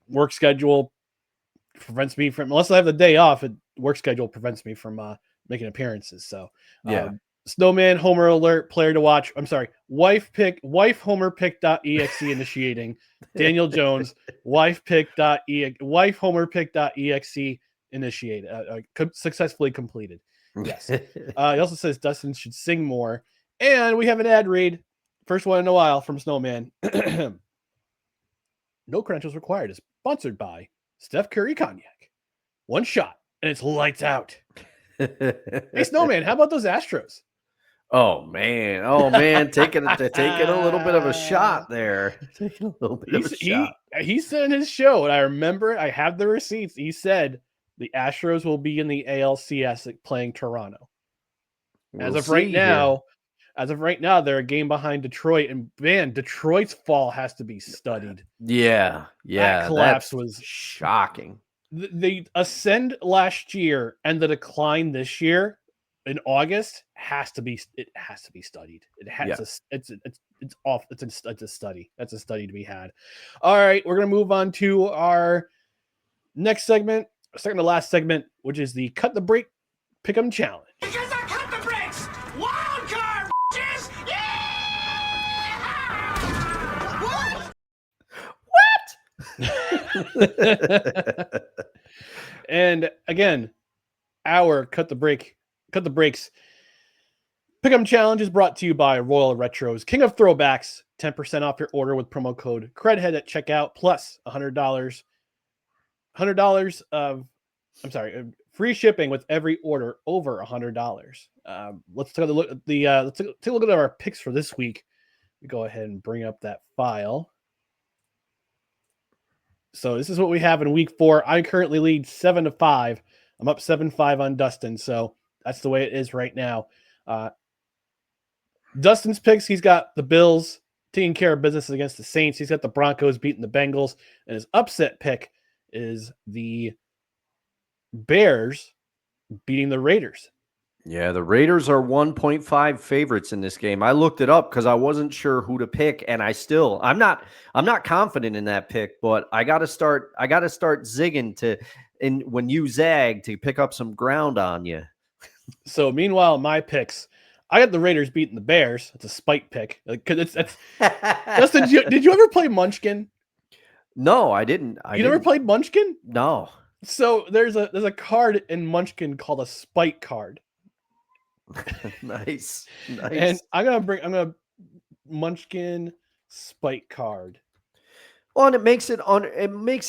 work schedule prevents me from, unless I have the day off, work schedule prevents me from making appearances. So Snowman, Homer alert, player to watch. I'm sorry, wife Homer pick.exe initiating. Daniel Jones, wife Homer pick.exe initiated. Successfully completed. Yes. He also says Dustin should sing more. And we have an ad read. First one in a while from Snowman. No credentials required is sponsored by Steph Curry Cognac. One shot and it's lights out. Hey, Snowman, how about those Astros? Oh man, taking a little bit of a shot there. Taking a little bit of a shot. He said in his show, and I remember I have the receipts. He said the Astros will be in the ALCS playing Toronto. As of right now, they're a game behind Detroit, and man, Detroit's fall has to be studied. Yeah, that collapse was shocking. The ascend last year and the decline this year in August has to be studied. It has it's a study. That's a study to be had. All right, we're gonna move on to our next segment, second to last segment, which is the Cut the Break Pick'em Challenge. Because I cut the brakes! Wild card, bitches! Yeah! What? And again, our Cut the Breaks Pick'em Challenge is brought to you by Royal Retros, King of Throwbacks. 10% off your order with promo code CREDHEAD at checkout, plus $100 of, free shipping with every order over $100. Let's take a look at let's take a look at our picks for this week. We go ahead and bring up that file. So this is what we have in week 4. I currently lead 7-5. I'm up 7-5 on Dustin. So that's the way it is right now. Dustin's picks, he's got the Bills taking care of business against the Saints. He's got the Broncos beating the Bengals. And his upset pick is the Bears beating the Raiders. Yeah, the Raiders are 1.5 favorites in this game. I looked it up because I wasn't sure who to pick, and I'm not confident in that pick, but I gotta start zigging when you zag to pick up some ground on you. So meanwhile, my picks, I got the Raiders beating the Bears. It's a spite pick. Because it's Dustin, did you ever play Munchkin? No, I didn't. Never played Munchkin? No. So there's a card in Munchkin called a spite card. Nice. And I'm gonna Munchkin spite card. Well, and it makes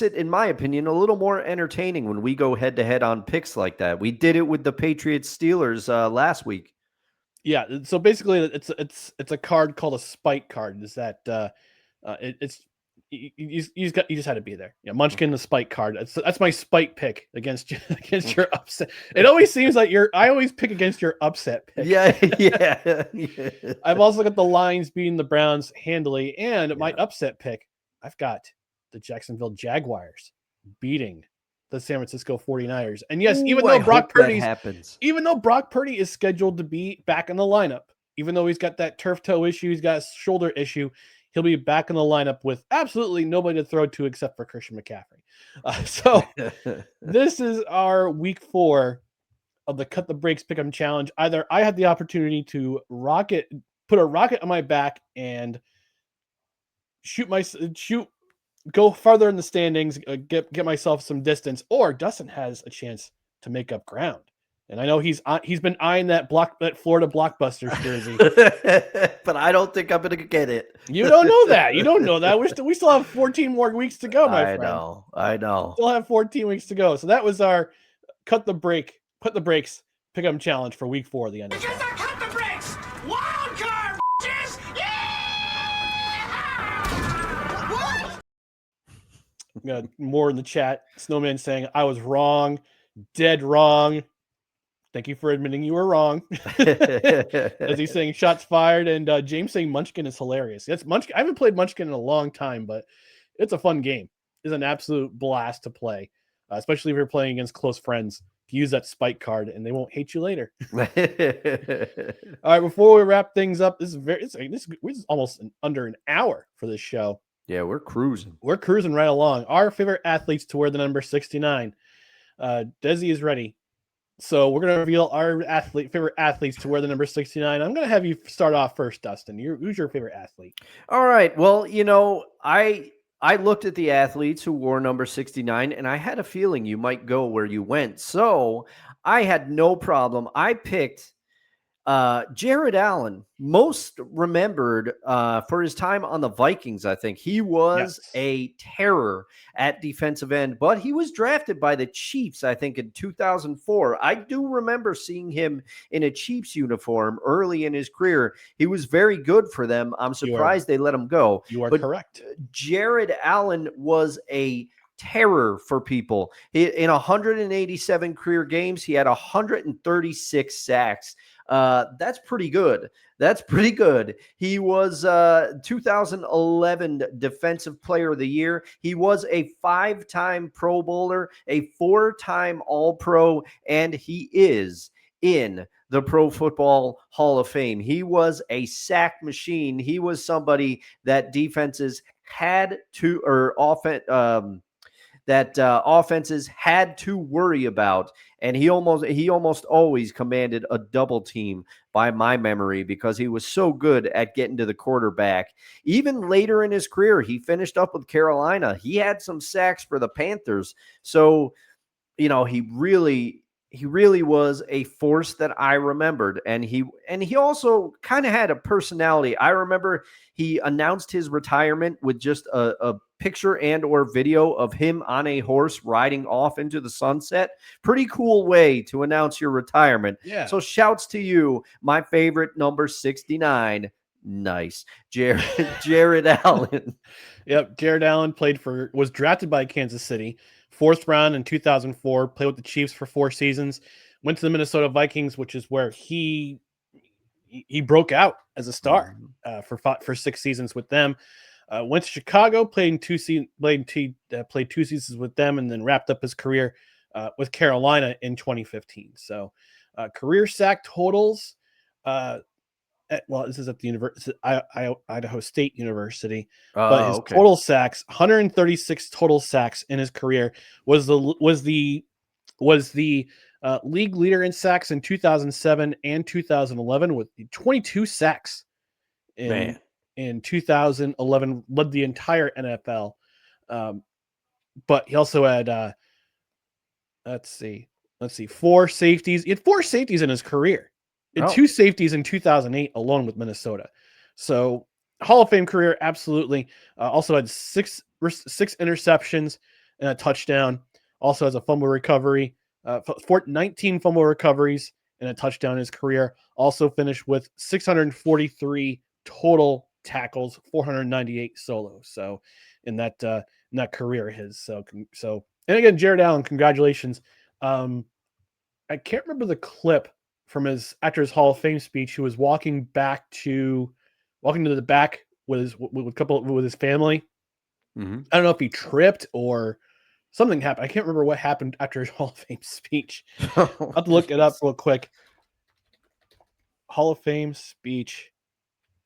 it, in my opinion, a little more entertaining when we go head to head on picks like that. We did it with the Patriots Steelers last week. Yeah, so basically, it's a card called a spite card. Is that you just had to be there. Yeah, Munchkin the spite card. That's my spite pick against your upset. It always seems like I always pick against your upset pick. Yeah. I've also got the Lions beating the Browns handily, and my upset pick, I've got the Jacksonville Jaguars beating the San Francisco 49ers. And yes, even though Brock Purdy is scheduled to be back in the lineup, even though he's got that turf toe issue, he's got a shoulder issue, he'll be back in the lineup with absolutely nobody to throw to except for Christian McCaffrey. So this is our week 4 of the Cut the Brakes Pick'em Challenge. Either I had the opportunity to put a rocket on my back and go farther in the standings, get myself some distance, or Dustin has a chance to make up ground. And I know he's been eyeing that Florida Blockbusters jersey, but I don't think I'm going to get it. You don't know that. You don't know that. We still have 14 more weeks to go, my friend. I know. Still have 14 weeks to go. So that was our put the brakes, pick 'em challenge for week 4 of the NFL. Because I cut the brakes! Wild card, bitches! Yeah! What? Got more in the chat. Snowman saying, I was wrong. Dead wrong. Thank you for admitting you were wrong. As he's saying shots fired, and James saying Munchkin is hilarious. That's Munchkin. I haven't played Munchkin in a long time, but it's a fun game. It's an absolute blast to play, especially if you're playing against close friends. Use that spike card, and they won't hate you later. All right, before we wrap things up, this is almost under an hour for this show. Yeah, we're cruising. We're cruising right along. Our favorite athletes to wear the number 69. Desi is ready. So we're going to reveal our favorite athletes to wear the number 69. I'm going to have you start off first, Dustin. Who's your favorite athlete? All right. Well, I looked at the athletes who wore number 69, and I had a feeling you might go where you went. So I had no problem. I picked Jared Allen, most remembered for his time on the Vikings. I think he was a terror at defensive end, but he was drafted by the Chiefs, I think, in 2004. I do remember seeing him in a Chiefs uniform early in his career. He was very good for them. I'm surprised they let him go. You are correct. Jared Allen was a terror for people. In 187 career games, he had 136 sacks. That's pretty good. He was 2011 Defensive Player of the Year. He was a 5-time Pro Bowler, a 4-time All-Pro, and he is in the Pro Football Hall of Fame. He was a sack machine. He was somebody that defenses had to, offenses had to worry about, and he almost always commanded a double team by my memory because he was so good at getting to the quarterback. Even later in his career, he finished up with Carolina. He had some sacks for the Panthers. So, he really was a force that I remembered. And he also kind of had a personality. I remember he announced his retirement with just a picture and or video of him on a horse riding off into the sunset. Pretty cool way to announce your retirement. Yeah. So shouts to you, my favorite number 69. Nice. Jared Allen. Yep. Jared Allen was drafted by Kansas City, 4th round in 2004, played with the Chiefs for 4 seasons, went to the Minnesota Vikings, which is where he broke out as a star for 6 seasons with them. Went to Chicago, played 2 seasons with them, and then wrapped up his career with Carolina in 2015. So career sack totals. This is at the Idaho State University, but his total sacks, 136 total sacks in his career, was the league leader in sacks in 2007 and 2011 with 22 sacks in 2011, led the entire NFL. But he also had let's see, 4 safeties. He had 4 safeties in his career. And 2 safeties in 2008 alone with Minnesota. So Hall of Fame career, absolutely. Also had 6 interceptions and a touchdown. Also has a fumble recovery, 19 fumble recoveries and a touchdown in his career. Also finished with 643 total tackles, 498 solos. So in that career of his. So and again, Jared Allen, congratulations. I can't remember the clip from after his Hall of Fame speech. He was walking to the back with his family. Mm-hmm. I don't know if he tripped or something happened. I can't remember what happened after his Hall of Fame speech. I'll have to look it up real quick. Hall of Fame speech.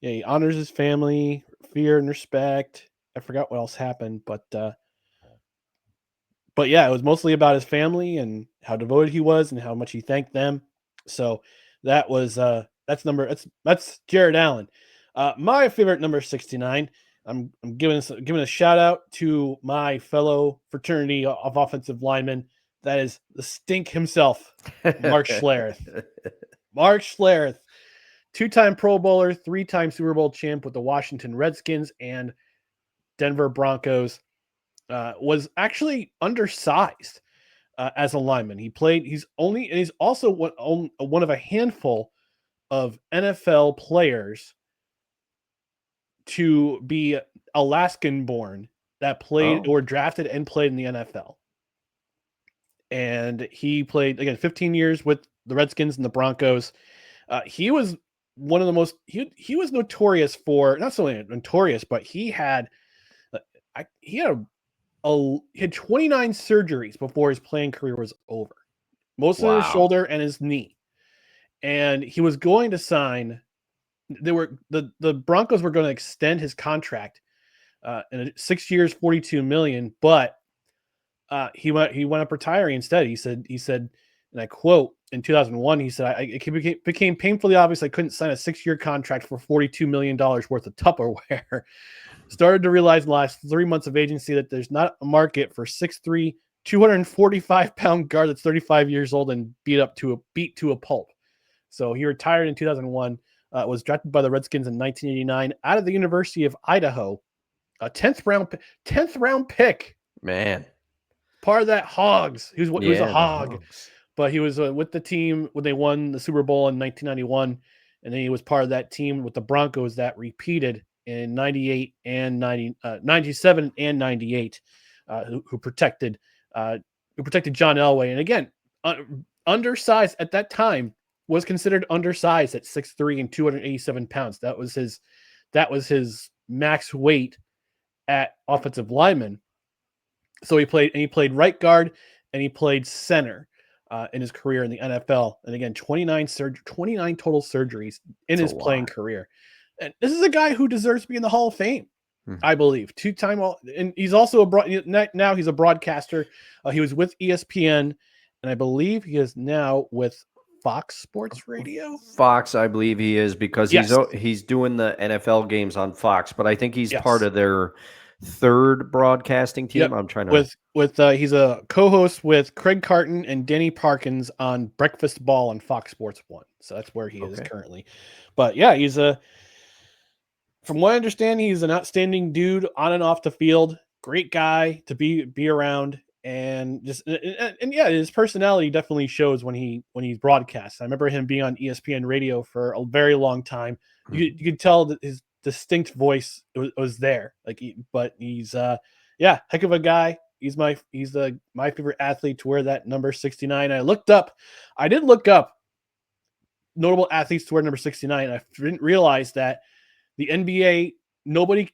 Yeah, he honors his family, fear and respect. I forgot what else happened, but yeah, it was mostly about his family and how devoted he was and how much he thanked them. So that was that's Jared Allen. My favorite number 69. I'm giving a shout out to my fellow fraternity of offensive linemen. That is the stink himself, Mark Schlereth. Mark Schlereth, 2-time Pro Bowler, 3-time Super Bowl champ with the Washington Redskins and Denver Broncos. Was actually undersized as a lineman. He's also one of a handful of NFL players to be Alaskan born that played or drafted and played in the NFL. And he played, again, 15 years with the Redskins and the Broncos. He was one of the most, he was notorious for, not so notorious, but he had 29 surgeries before his playing career was over. Most of his shoulder and his knee. And he was going to sign, the Broncos were going to extend his contract in 6 years, $42 million, but he went up retiring instead. He said, and I quote, in 2001, he said, it became painfully obvious I couldn't sign a 6-year contract for $42 million worth of Tupperware. Started to realize in the last 3 months of agency that there's not a market for 6'3", 245-pound guard that's 35 years old and beat to a pulp. So he retired in 2001, was drafted by the Redskins in 1989 out of the University of Idaho, a 10th round pick. Man. Part of that Hogs. He was a Hog. But he was with the team when they won the Super Bowl in 1991, and then he was part of that team with the Broncos that repeated in 98 and 97 and 98, who protected John Elway. And again, undersized at that time, was considered undersized at 6'3" and 287 pounds. That was his max weight at offensive lineman. So he played right guard and he played center in his career in the NFL. And again, 29 total surgeries in his playing career. And this is a guy who deserves to be in the Hall of Fame, I believe. 2-time, and he's also now he's a broadcaster. He was with ESPN, and I believe he is now with Fox Sports Radio. Fox, I believe he is, because he's doing the NFL games on Fox, but I think he's part of their third broadcasting team. Yep. I'm trying to he's a co-host with Craig Carton and Danny Parkins on Breakfast Ball on Fox Sports 1. So that's where he is currently. But yeah, from what I understand, he's an outstanding dude on and off the field. Great guy to be around, and his personality definitely shows when he's broadcast. I remember him being on ESPN radio for a very long time. You could tell that his distinct voice was there. But he's heck of a guy. He's my favorite athlete to wear that number 69. I did look up notable athletes to wear number 69. I didn't realize that the NBA, nobody's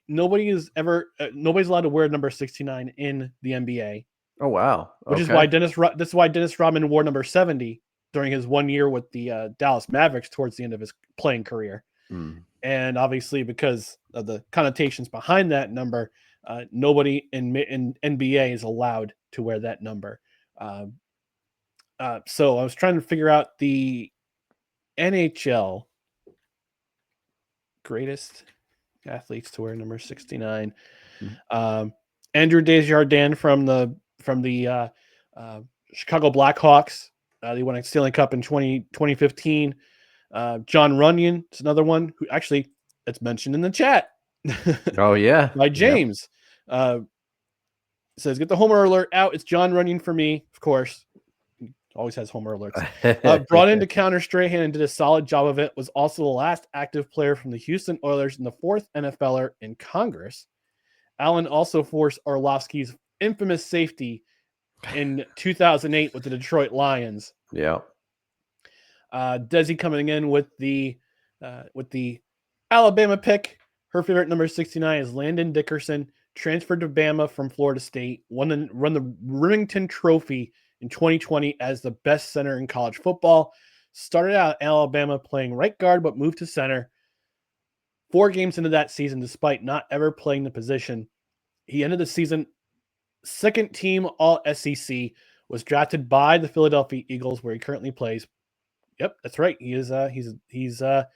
allowed to wear number 69 in the NBA. Oh, wow. which is Okay. why this is why Dennis Rodman wore number 70 during his 1 year with the Dallas Mavericks towards the end of his playing career. Mm. And obviously, because of the connotations behind that number, nobody in NBA is allowed to wear that number. So I was trying to figure out the NHL greatest athletes to wear number 69. Andrew Desjardins from the Chicago Blackhawks. They won a Stanley Cup in 2015. John Runyon is another one who actually it's mentioned in the chat. Oh, yeah. By James. Says, get the Homer alert out. It's John Runyon for me, of course. Always has Homer alerts. Brought in to counter Strahan and did a solid job of it. Was also the last active player from the Houston Oilers and the fourth NFLer in Congress. Allen also forced Orlovsky's infamous safety in 2008 with the Detroit Lions. Yeah. Desi coming in with the Alabama pick. Her favorite number 69 is Landon Dickerson, transferred to Bama from Florida State, won the Remington Trophy in 2020 as the best center in college football. Started out at Alabama playing right guard, but moved to center. 4 games into that season, despite not ever playing the position. He ended the season second team All SEC, was drafted by the Philadelphia Eagles, where he currently plays. Yep, that's right. He is he's a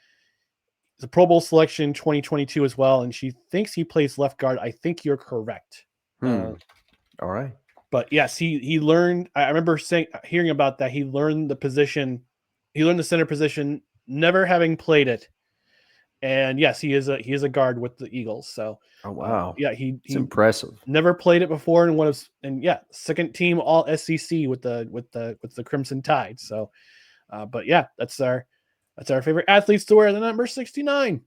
Pro Bowl selection 2022 as well, and she thinks he plays left guard. I think you're correct. All right. But yes, he learned. I remember hearing about that. He learned the position. He learned the center position, never having played it. And yes, he is a guard with the Eagles. So Oh, wow. yeah, It's impressive. never played it before, and second team All SEC with the Crimson Tide. So, but yeah, that's our favorite athletes to wear the number 69.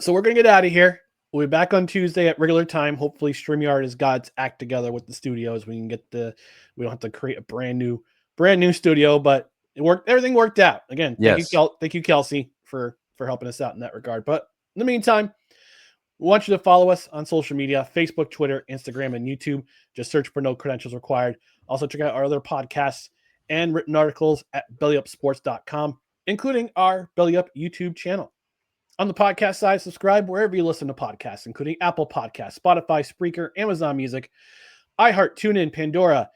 So we're gonna get out of here. We'll be back on Tuesday at regular time. Hopefully, StreamYard has got its act together with the studios. We can we don't have to create a brand new studio, but it worked. Everything worked out. Again, thank you, Kelsey, for helping us out in that regard. But in the meantime, we want you to follow us on social media: Facebook, Twitter, Instagram, and YouTube. Just search for No Credentials Required. Also, check out our other podcasts and written articles at bellyupsports.com, including our Belly Up YouTube channel. On the podcast side, subscribe wherever you listen to podcasts, including Apple Podcasts, Spotify, Spreaker, Amazon Music, iHeart, TuneIn, Pandora,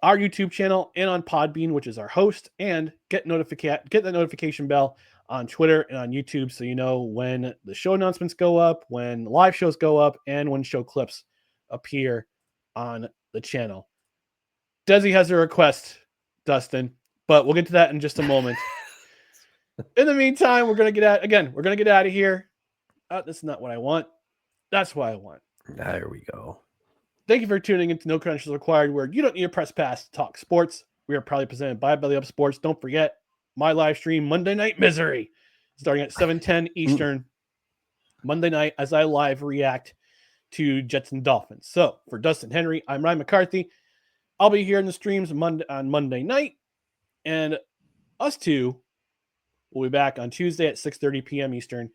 our YouTube channel, and on Podbean, which is our host. And get the notification bell on Twitter and on YouTube so you know when the show announcements go up, when live shows go up, and when show clips appear on the channel. Desi has a request, Dustin, but we'll get to that in just a moment. In the meantime, we're going to get out of here. That's not what I want. That's what I want. There we go. Thank you for tuning into No Credentials Required, where you don't need a press pass to talk sports. We are proudly presented by Belly Up Sports. Don't forget my live stream, Monday Night Misery, starting at 7:10 Eastern, Monday night, as I live react to Jets and Dolphins. So for Dustin Henry, I'm Ryan McCarthy. I'll be here in the streams on Monday night, and us two will be back on Tuesday at 6:30 p.m. Eastern.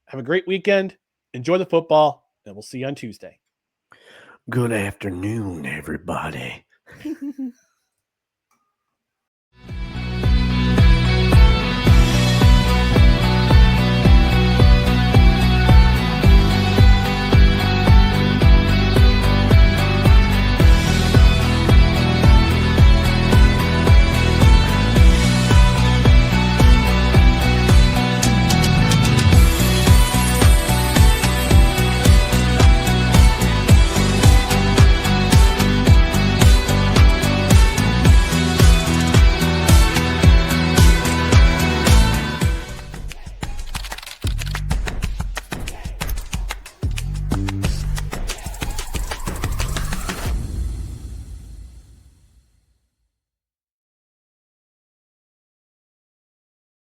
Have a great weekend. Enjoy the football, and we'll see you on Tuesday. Good afternoon, everybody.